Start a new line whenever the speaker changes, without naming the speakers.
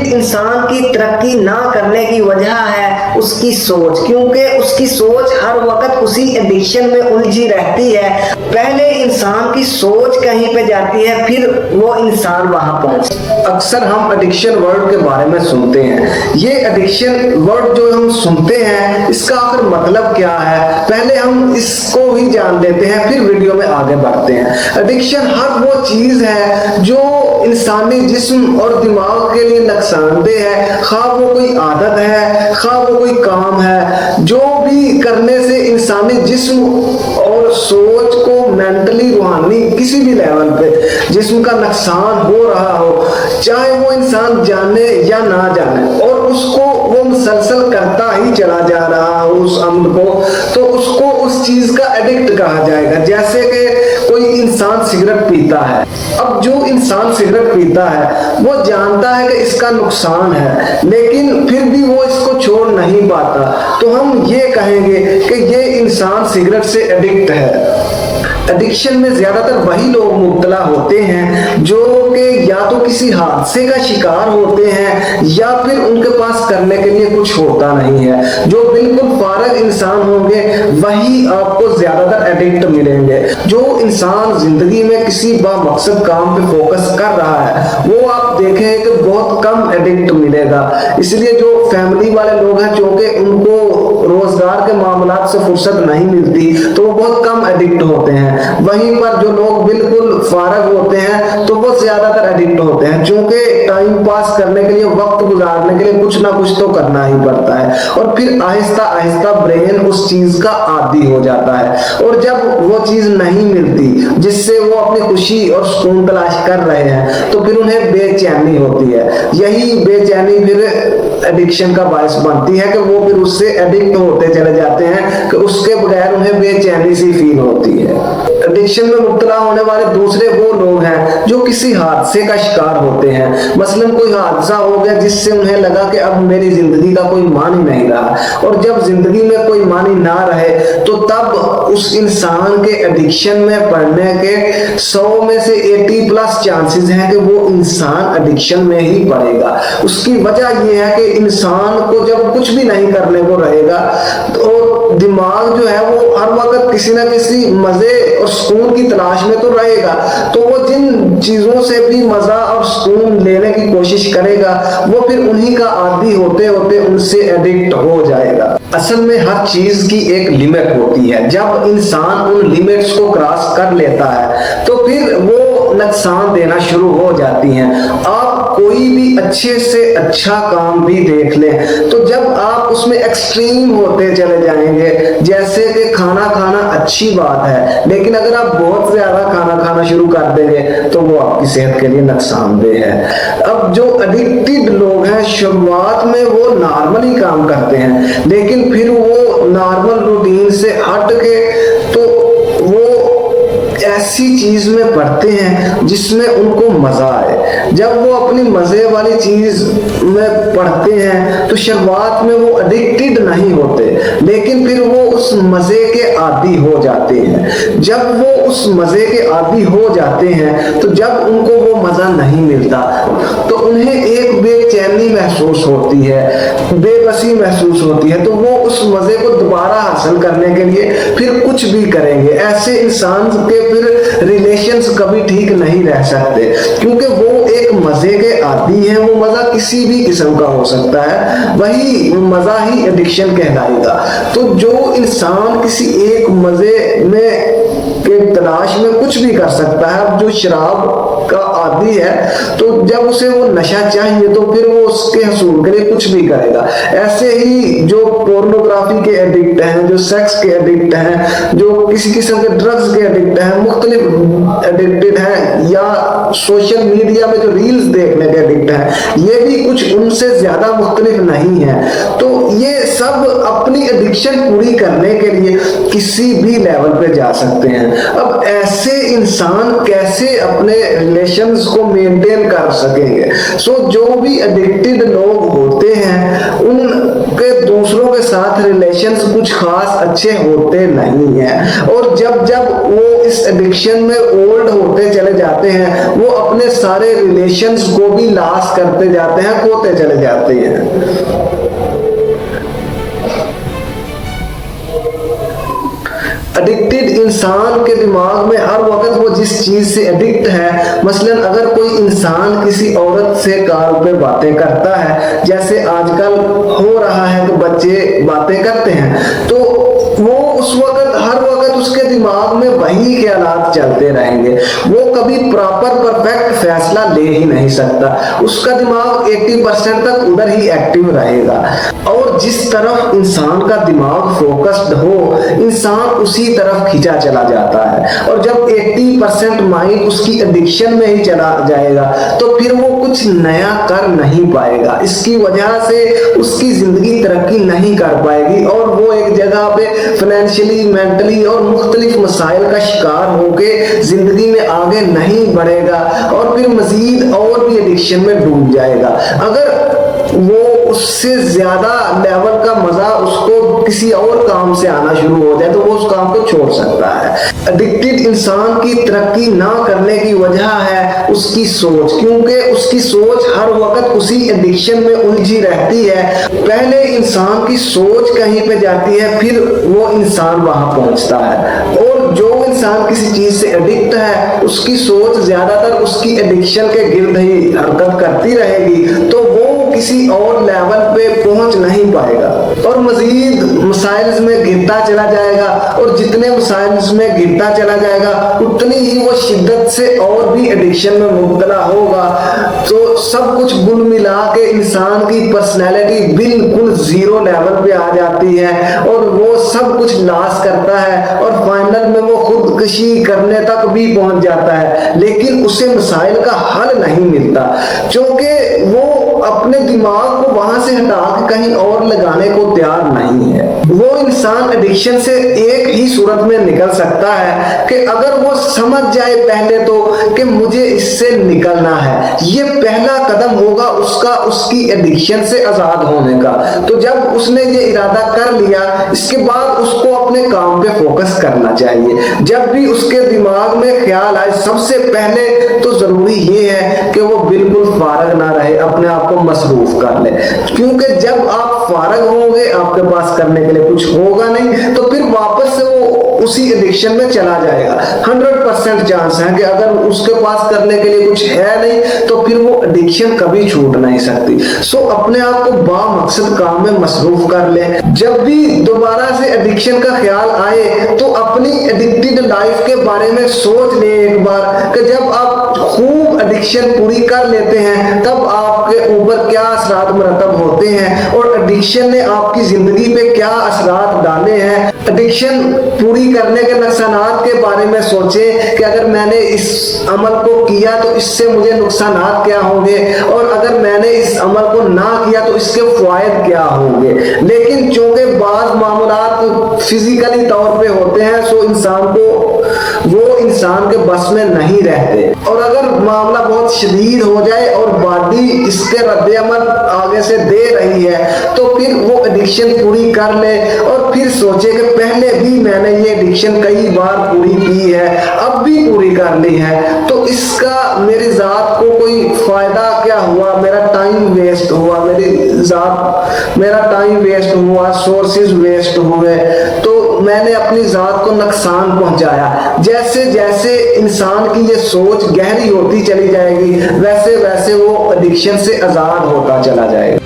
फिर इंसान की तरक्की ना करने की वजह है उसकी सोच, क्योंकि उसकी सोच हर वक्त उसी एडिक्शन में उलझी रहती है। पहले इंसान की सोच कहीं पे जाती है, फिर वो इंसान वहां पहुंचता है।
अक्सर हम एडिक्शन वर्ड के बारे में सुनते हैं। ये एडिक्शन वर्ड जो हम सुनते हैं, इसका आखिर मतलब क्या है, पहले हम इसको भी जान लेते हैं, फिर वीडियो में आगे बढ़ते हैं। एडिक्शन हर वो चीज है जो इंसानी जिस्म और दिमाग के लिए नुकसानदेह है। खा वो कोई आदत है, खा वो कोई काम है, जो भी करने से इंसानी जिस्म और सोच को मेंटली, रूहानी, किसी भी लेवल पे जिस्म का नुकसान हो रहा हो, चाहे वो इंसान जाने या ना जाने, और उसको वो मुसलसल करता ही चला जा रहा हो उस अमल को, तो उसको उस चीज का एडिक्ट कहा जाएगा। जैसे कि कोई इंसान सिगरेट पीता है, अब जो इंसान सिगरेट पीता है वो जानता है कि इसका नुकसान है, लेकिन फिर भी वो इसको छोड़ नहीं पाता, तो हम ये कहेंगे कि ये इंसान सिगरेट से एडिक्ट है। एडिक्शन में ज्यादातर वही लोग मुब्तला होते हैं जो कि या तो किसी हादसे का शिकार होते हैं या फिर उनके पास करने के लिए कुछ होता नहीं है। जो बिल्कुल फारग इंसान होंगे वही आपको ज्यादातर एडिक्ट मिलेंगे। जो इंसान जिंदगी में किसी बामकसद काम पे फोकस कर रहा है वो आप देखें कि बहुत कम एडिक्ट मिलेगा। इसलिए जो फैमिली वाले लोग हैं, क्योंकि उनको रोजगार के मामलात से फुर्सत नहीं मिलती, तो वो बहुत कम एडिक्ट होते हैं। वहीं पर जो लोग बिल्कुल फारग होते हैं तो वो ज्यादातर एडिक्ट होते हैं, क्योंकि टाइम पास करने के लिए, वक्त गुजारने के लिए कुछ ना कुछ तो करना ही पड़ता है, और फिर आहिस्ता आहिस्ता ब्रेन उस चीज का आदी हो जाता है। और जब वो चीज नहीं मिलती जिससे वो अपनी खुशी और सुकून तलाश कर रहे हैं, तो फिर उन्हें बेचैनी होती है। यही बेचैनी फिर एडिक्शन का बायस बनती है कि वो फिर उससे एडिक्ट होते चले जाते हैं कि उसके बगैर उन्हें बेचैनी सी फील होती है। एडिक्शन में मुब्तला होने वाले दूसरे वो लोग हैं जो किसी हादसे का शिकार होते हैं। मसलन कोई हादसा हो गया जिससे उन्हें लगा कि अब मेरी जिंदगी का कोई मान ही नहीं रहा, और जब जिंदगी में कोई मान ही ना रहे तो तब उस इंसान के एडिक्शन में पड़ने के 100 में से 80+ चांसेस हैं कि वो इंसान एडिक्शन में ही पड़ेगा। उसकी वजह यह है कि इंसान को जब कुछ भी नहीं करने को रहेगा तो दिमाग जो है वो हर वक्त किसी ना किसी मजे और सुकून की तलाश में तो रहेगा, तो वो जिन चीजों से भी मजा और सुकून लेने की कोशिश करेगा वो फिर उन्हीं का आदी होते होते उनसे एडिक्ट हो जाएगा। असल में हर चीज की एक लिमिट होती है। जब इंसान उन लिमिट्स को क्रॉस कर लेता है तो फिर वो नुकसान देना शुरू हो जाती हैं। आप कोई भी अच्छे से अच्छा काम भी देख लें तो जब आप उसमें एक्सट्रीम होते चले जाएंगे, जैसे कि खाना खाना अच्छी बात है, लेकिन अगर आप बहुत ज्यादा खाना खाना शुरू कर देंगे तो वो आपकी सेहत के लिए नुकसानदेह है। अब जो एडिक्टेड लोग हैं, शुरुआत में वो नॉर्मली काम करते हैं, लेकिन फिर वो नॉर्मल रूटीन से हट के तो वो ऐसी चीज में पढ़ते हैं जिसमें उनको मजा आए। जब वो अपनी मजे वाली चीज में पढ़ते हैं तो शुरुआत में वो एडिक्टेड नहीं होते, लेकिन फिर वो उस मजे के आदी हो जाते हैं। जब वो उस मजे के आदी हो जाते हैं तो जब उनको वो मजा नहीं मिलता तो उन्हें एक बेचैनी महसूस होती है, बेबसी महसूस होती है, तो वो उस मजे को दोबारा हासिल करने के लिए फिर कुछ भी करेंगे। ऐसे इंसान के फिर रिलेशंस कभी ठीक नहीं रह सकते, क्योंकि वो एक मजे के आदी है। वो मजा किसी भी किस्म का हो सकता है, वही मजा ही एडिक्शन कहलाएगा। तो जो इंसान किसी एक मजे में के तलाश में कुछ भी कर सकता है, अब जो शराब का आदी है तो जब उसे वो नशा चाहिए तो फिर वो उसके हसूल के लिए कुछ भी करेगा। ऐसे ही जो पोर्नोग्राफी के एडिक्ट हैं, जो सेक्स के एडिक्ट हैं, जो किसी किस्म के ड्रग्स के एडिक्ट हैं, मुख्तलिफ एडिक्टेड हैं, या सोशल मीडिया में जो रील्स देखने के एडिक्ट हैं, ये भी कुछ उनसे ज्यादा मुख्तलिफ नहीं है। तो ये सब अपनी एडिक्शन पूरी करने के लिए किसी भी लेवल पे जा सकते हैं। अब ऐसे इंसान कैसे अपने रिलेशंस को मेंटेन कर सकेंगे? जो भी एडिक्टेड लोग होते हैं उनके दूसरों के साथ रिलेशंस कुछ खास अच्छे होते नहीं हैं, और जब जब वो इस एडिक्शन में ओल्ड होते चले जाते हैं, वो अपने सारे रिलेशंस को भी लॉस करते जाते हैं, खोते चले जाते हैं। एडिक्टेड इंसान के दिमाग में हर वक्त वो जिस चीज से एडिक्ट है, मसलन अगर कोई इंसान किसी औरत से कॉल पे बातें करता है, जैसे आजकल हो रहा है तो बच्चे बातें करते हैं, तो वो उस वक्त हर वक्त उसके दिमाग में वही ख्यालात चलते रहेंगे, वो कभी प्रॉपर परफेक्ट फैसला ले ही नहीं सकता, उसका दिमाग 80% तक उधर ही एक्टिव रहेगा। और जिस तरफ इंसान का दिमाग फोकस्ड हो, इंसान उसी तरफ खींचा चला जाता है। और जब 80% माइंड उसकी एडिक्शन में ही चला जाएगा तो फिर वो कुछ नया कर नहीं पाएगा, इसकी वजह से उसकी जिंदगी तरक्की नहीं कर पाएगी और वो एक जगह पे फाइनेंशियली, मेंटली और मुख्तलिफ मसाइल का शिकार होके जिंदगी में आगे नहीं बढ़ेगा और फिर मजीद और भी एडिक्शन में डूब जाएगा। अगर वो उससे ज्यादा लेवल का मजा उसको किसी और काम से आना शुरू हो जाए तो वो उस काम को छोड़ सकता है। एडिक्टेड इंसान की तरक्की ना करने की वजह है उसकी सोच, क्योंकि उसकी सोच हर वक्त उसी एडिक्शन में उलझी रहती है। पहले इंसान की सोच कहीं पे जाती है, फिर वो इंसान वहां पहुंचता है। और जो इंसान किसी चीज से एडिक्ट है, उसकी सोच ज्यादातर उसकी एडिक्शन के गिर्द ही हरकत करती रहेगी, तो वो किसी और लेवल पे पहुंच नहीं पाएगा और मजीद मसाइल्स में गिरता चला जाएगा। और जितने मसाइल्स में गिरता चला जाएगा उतनी ही वो शिद्दत से और भी एडिक्शन में मुब्तला होगा। तो सब कुछ गुल मिला के इंसान की पर्सनैलिटी बिल्कुल जीरो लेवल पे आ जाती है और वो सब कुछ लॉस करता है और फाइनल में वो खुदकुशी करने तक भी पहुंच जाता है, लेकिन उसे मसाइल का हल नहीं मिलता क्योंकि वो अपने दिमाग को वहां से हटा के कहीं और लगाने को तैयार नहीं है। वो इंसान एडिक्शन से एक ही सूरत में निकल सकता है कि अगर वो समझ जाए पहले तो कि मुझे इससे निकलना है, ये पहला कदम होगा उसका उसकी एडिक्शन से आजाद होने का। तो जब उसने ये इरादा कर लिया, इसके बाद उसको अपने काम पे फोकस करना चाहिए। जब भी उसके दिमाग में ख्याल आए, सबसे पहले तो जरूरी ये है कि वो बिल्कुल फारग ना रहे, अपने आप को मसरूफ कर ले, क्योंकि जब आप फारग होंगे, आपके पास करने के लिए कुछ होगा नहीं, तो फिर वापस से वो उसी एडिक्शन में चला जाएगा। 100% चांस है कि अगर उसके पास करने के लिए कुछ है नहीं तो फिर वो एडिक्शन कभी छूट नहीं सकती। सो अपने आप को बामकसद काम में मसरूफ कर ले। जब भी दोबारा से एडिक्शन का ख्याल आए तो अपनी एडिक्टेड लाइफ के बारे में सोच ले एक बार कि जब आप खूब एडिक्शन पूरी कर लेते हैं तब आपके ऊपर क्या असरात मरतब होते हैं और एडिक्शन ने आपकी जिंदगी पे क्या असरात डाले हैं। एडिक्शन पूरी करने के नुकसानात के बारे में सोचें कि अगर मैंने इस अमल को किया तो इससे मुझे नुकसानात क्या होंगे और अगर मैंने इस अमल को ना किया तो इसके फायदे क्या होंगे। लेकिन चूंकि बाज़ मामलात फिजिकली तौर पे होते हैं सो इंसान के बस में नहीं रहते, और अगर मामला बहुत शदीद हो जाए और बॉडी इसके रद्द-ए-अमल आगे से दे रही है तो फिर वो एडिक्शन पूरी कर ले और फिर सोचे कि पहले भी मैंने ये एडिक्शन कई बार पूरी की है, अब भी पूरी कर ली है, तो इसका मेरी जात को कोई फायदा क्या हुआ, मेरा टाइम वेस्ट हुआ, मेरा टाइम वेस्ट हुआ, सोर्सेज वेस्ट हुए, तो मैंने अपनी जात को नुकसान पहुंचाया। जैसे जैसे इंसान की ये सोच गहरी होती चली जाएगी वैसे वैसे वो एडिक्शन से आजाद होता चला जाएगा।